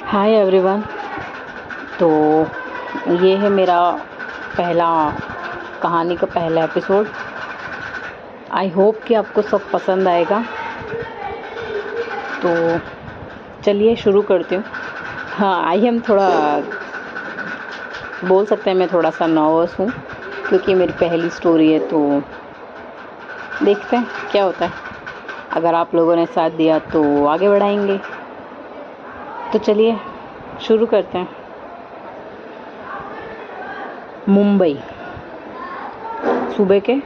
Hi everyone. तो ये है मेरा पहला कहानी का पहला एपिसोड। आई होप कि आपको सब पसंद आएगा। तो चलिए शुरू करती हूँ। हाँ, आई एम थोड़ा बोल सकते हैं मैं थोड़ा सा नर्वस हूँ क्योंकि मेरी पहली स्टोरी है। तो देखते हैं क्या होता है। अगर आप लोगों ने साथ दिया तो आगे बढ़ाएंगे। तो चलिए शुरू करते हैं। मुंबई, सुबह के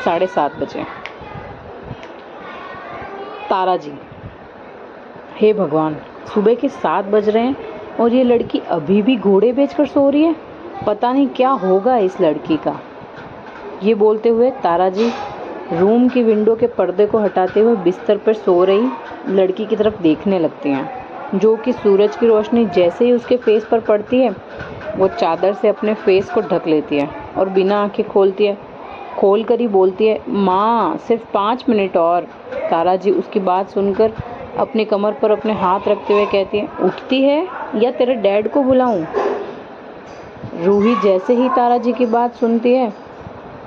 7:30 बजे। तारा जी, हे भगवान, सुबह के 7 बज रहे हैं और ये लड़की अभी भी घोड़े बेचकर सो रही है। पता नहीं क्या होगा इस लड़की का। ये बोलते हुए तारा जी रूम की विंडो के पर्दे को हटाते हुए बिस्तर पर सो रही लड़की की तरफ देखने लगती हैं, जो कि सूरज की रोशनी जैसे ही उसके फेस पर पड़ती है वो चादर से अपने फेस को ढक लेती है और बिना आंखें खोल कर ही बोलती है, माँ सिर्फ 5 मिनट और। तारा जी उसकी बात सुनकर अपनी कमर पर अपने हाथ रखते हुए कहती है, उठती है या तेरे डैड को बुलाऊं? रूही जैसे ही तारा जी की बात सुनती है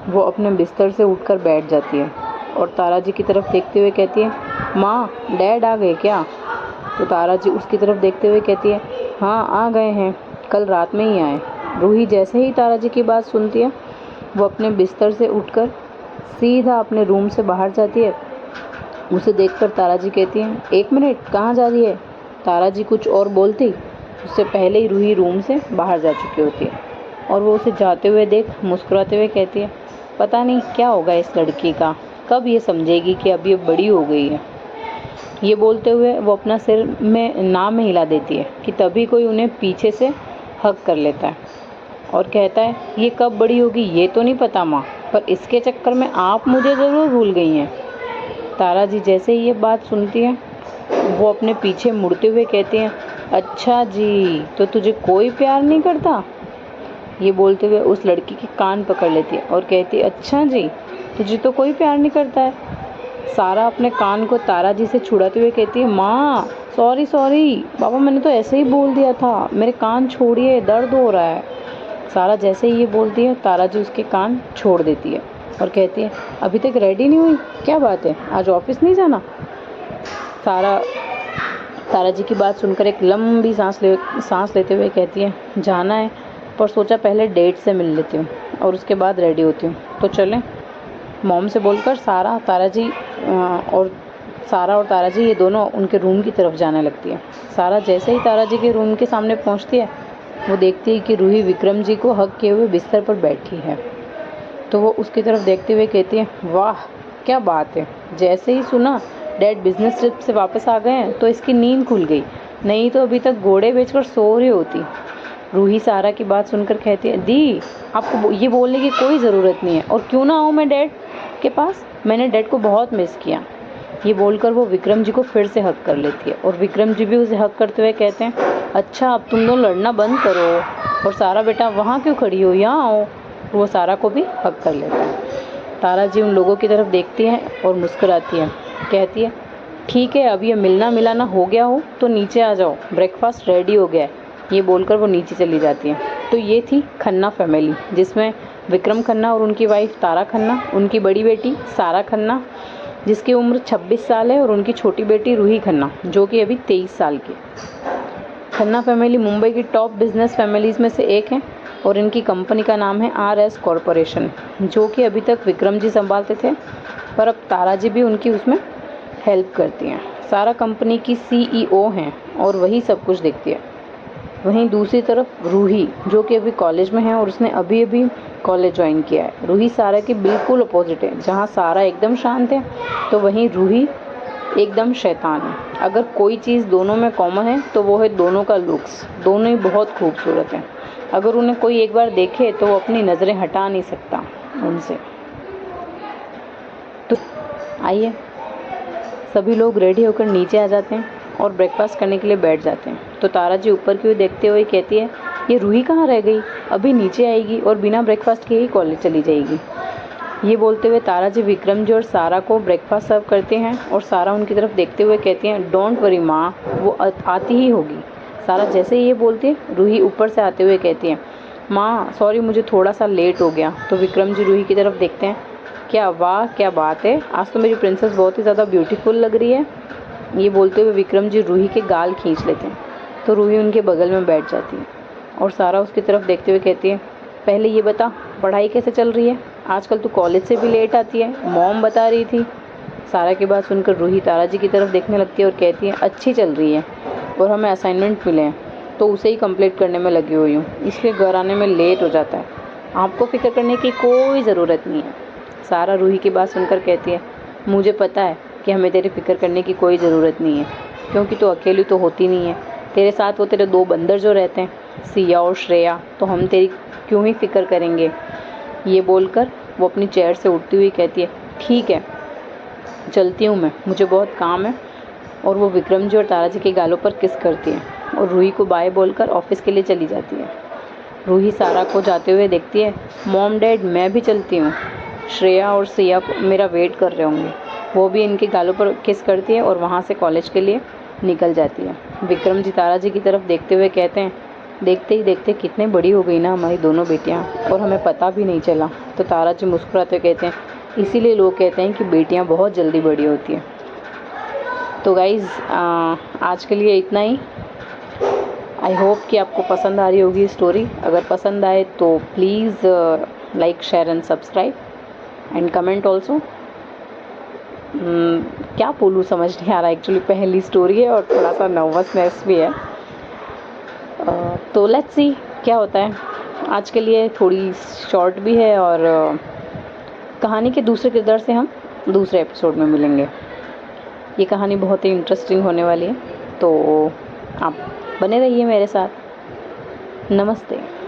वो अपने बिस्तर से उठकर बैठ जाती है और तारा जी की तरफ देखते हुए कहती है, माँ डैड आ गए क्या? तो तारा जी उसकी तरफ देखते हुए कहती है, हाँ आ गए हैं, कल रात में ही आए। रूही जैसे ही तारा जी की बात सुनती है वो अपने बिस्तर से उठकर सीधा अपने रूम से बाहर जाती है। उसे देखकर तारा जी कहती है, 1 मिनट, कहाँ जा रही है? तारा जी कुछ और बोलती उससे पहले ही रूही रूम से बाहर जा चुकी होती है और वो उसे जाते हुए देख मुस्कुराते हुए कहती है, पता नहीं क्या होगा इस लड़की का, कब ये समझेगी कि अब ये बड़ी हो गई है। ये बोलते हुए वो अपना सिर में नाम में हिला देती है कि तभी कोई उन्हें पीछे से हक कर लेता है और कहता है, ये कब बड़ी होगी ये तो नहीं पता माँ, पर इसके चक्कर में आप मुझे ज़रूर भूल गई हैं। तारा जी जैसे ही ये बात सुनती है वो अपने पीछे मुड़ते हुए कहती हैं, अच्छा जी, तो तुझे कोई प्यार नहीं करता? ये बोलते हुए उस लड़की के कान पकड़ लेती है और कहती है, अच्छा जी, तुझे तो कोई प्यार नहीं करता है? सारा अपने कान को तारा जी से छुड़ाते हुए कहती है, माँ सॉरी बाबा, मैंने तो ऐसे ही बोल दिया था, मेरे कान छोड़िए, दर्द हो रहा है। सारा जैसे ही ये बोलती है तारा जी उसके कान छोड़ देती है और कहती है, अभी तक रेडी नहीं हुई? क्या बात है, आज ऑफिस नहीं जाना? तारा जी की बात सुनकर एक लंबी सांस लेते हुए कहती है, जाना है, पर सोचा पहले डेट से मिल लेती हूँ और उसके बाद रेडी होती हूँ, तो चलें। मॉम से बोलकर सारा और तारा जी ये दोनों उनके रूम की तरफ जाने लगती है। सारा जैसे ही तारा जी के रूम के सामने पहुँचती है वो देखती है कि रूही विक्रम जी को हक किए हुए बिस्तर पर बैठी है। तो वो उसकी तरफ देखते हुए कहती है, वाह क्या बात है, जैसे ही सुना डैड बिजनेस ट्रिप से वापस आ गए हैं तो इसकी नींद खुल गई, नहीं तो अभी तक घोड़े बेचकर सो रही होती। रूही सारा की बात सुनकर कहती है, दी आपको ये बोलने की कोई ज़रूरत नहीं है, और क्यों ना आऊँ मैं डैड के पास, मैंने डैड को बहुत मिस किया। ये बोलकर वो विक्रम जी को फिर से हक कर लेती है और विक्रम जी भी उसे हक करते हुए कहते हैं, अच्छा अब तुम दोनों लड़ना बंद करो, और सारा बेटा वहाँ क्यों खड़ी हो, यहाँ आओ। वो सारा को भी हक कर लेता है। तारा जी उन लोगों की तरफ देखती है और मुस्कुराती है, कहती है, ठीक है, अब ये मिलना मिलाना हो गया हो तो नीचे आ जाओ, ब्रेकफास्ट रेडी हो गया है। ये बोलकर वो नीचे चली जाती है। तो ये थी खन्ना फैमिली, जिसमें विक्रम खन्ना और उनकी वाइफ तारा खन्ना, उनकी बड़ी बेटी सारा खन्ना जिसकी उम्र 26 साल है, और उनकी छोटी बेटी रूही खन्ना जो कि अभी 23 साल की। खन्ना फैमिली मुंबई की टॉप बिजनेस फैमिलीज़ में से एक है और इनकी कंपनी का नाम है RS कॉरपोरेशन, जो कि अभी तक विक्रम जी संभालते थे, पर अब तारा जी भी उनकी उसमें हेल्प करती हैं। सारा कंपनी की CEO हैं और वही सब कुछ देखती है। वहीं दूसरी तरफ रूही, जो कि अभी कॉलेज में है और उसने अभी अभी कॉलेज ज्वाइन किया है। रूही सारा की बिल्कुल अपोजिट है। जहाँ सारा एकदम शांत है तो वहीं रूही एकदम शैतान है। अगर कोई चीज़ दोनों में कॉमन है तो वो है दोनों का लुक्स। दोनों ही बहुत खूबसूरत हैं। अगर उन्हें कोई एक बार देखे तो वो अपनी नज़रें हटा नहीं सकता उनसे। तो आइए, सभी लोग रेडी होकर नीचे आ जाते हैं और ब्रेकफास्ट करने के लिए बैठ जाते हैं। तो तारा जी ऊपर की ओर देखते हुए कहती है, ये रूही कहाँ रह गई, अभी नीचे आएगी और बिना ब्रेकफास्ट के ही कॉलेज चली जाएगी। ये बोलते हुए तारा जी विक्रम जी और सारा को ब्रेकफास्ट सर्व करते हैं और सारा उनकी तरफ देखते हुए कहती हैं, डोंट वरी माँ, वो आती ही होगी, सारा जैसे ही ये बोलती है, रूही ऊपर से आते हुए कहती है, माँ सॉरी मुझे थोड़ा सा लेट हो गया। तो विक्रम जी रूही की तरफ देखते हैं, क्या वाह क्या बात है, आज तो मेरी प्रिंसेस बहुत ही ज़्यादा ब्यूटीफुल लग रही है। ये बोलते हुए विक्रम जी रूही के गाल खींच लेते हैं। तो रूही उनके बगल में बैठ जाती है और सारा उसकी तरफ देखते हुए कहती है, पहले ये बता पढ़ाई कैसे चल रही है, आजकल तू कॉलेज से भी लेट आती है, मॉम बता रही थी। सारा की बात सुनकर रूही तारा जी की तरफ देखने लगती है और कहती है, अच्छी चल रही है और हमें असाइनमेंट मिले हैं तो उसे ही कंप्लीट करने में लगी हुई हूँ, इसलिए घर आने में लेट हो जाता है। आपको फ़िक्र करने की कोई ज़रूरत नहीं है। सारा रूही की बात सुनकर कहती है, मुझे पता है कि हमें तेरी फ़िक्र करने की कोई ज़रूरत नहीं है, क्योंकि तू अकेली तो होती नहीं है, तेरे साथ वो तेरे 2 बंदर जो रहते हैं सिया और श्रेया, तो हम तेरी क्यों ही फ़िक्र करेंगे। ये बोलकर वो अपनी चेयर से उठती हुई कहती है, ठीक है चलती हूँ मैं, मुझे बहुत काम है। और वो विक्रम जी और तारा जी के गालों पर किस करती है और रूही को बाय बोलकर ऑफिस के लिए चली जाती है। रूही सारा को जाते हुए देखती है, मॉम डैड मैं भी चलती हूँ, श्रेया और सिया को मेरा वेट कर रहे होंगे। वो भी इनके गालों पर किस करती है और वहाँ से कॉलेज के लिए निकल जाती है। विक्रम जी तारा जी की तरफ देखते हुए कहते हैं, देखते ही देखते कितने बड़ी हो गई ना हमारी दोनों बेटियाँ, और हमें पता भी नहीं चला। तो तारा जी मुस्कुराते हुए कहते हैं, इसीलिए लोग कहते हैं कि बेटियाँ बहुत जल्दी बड़ी होती हैं। तो गाइज़ आज के लिए इतना ही। आई होप कि आपको पसंद आ रही होगी स्टोरी। अगर पसंद आए तो please like share and subscribe and comment also. क्या बोलूँ समझ नहीं आ रहा, एक्चुअली पहली स्टोरी है और थोड़ा सा नर्वसनेस भी है। तो लेट्स सी क्या होता है। आज के लिए थोड़ी शॉर्ट भी है और कहानी के दूसरे किरदार से हम दूसरे एपिसोड में मिलेंगे। ये कहानी बहुत ही इंटरेस्टिंग होने वाली है, तो आप बने रहिए मेरे साथ। नमस्ते।